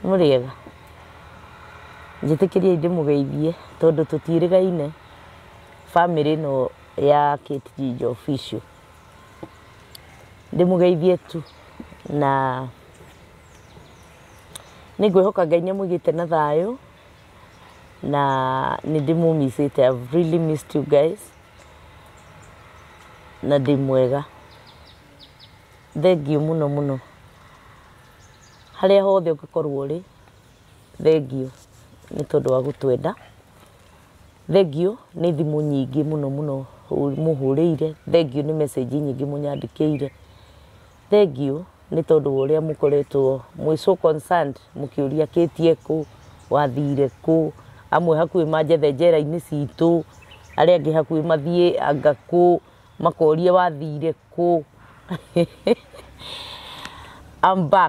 Muriega. Njitikirie ndimugeithie tondu tutirigaine family no ya Kate Gigi official. Ndimugeithie tu na ningwihoka Ngai nimugite na thayo na nindimumisite. I've really missed you guys. Na ndimwega. Thank you muno muno. Haria hothe ugikorwo uri. Thank you ni tondu wa gutwenda. Thank you ni thimu nyingi muno muno muhurire. Thank you ni message nyingi munyandikiire. Thank you ni tondu uria mukoretwo mwi so concerned mukiuria Kate ku wathire ku amwe hakui manjethe njera-ini citu aria angi hakui mathie anga ku makoria wathire ku. I'm back.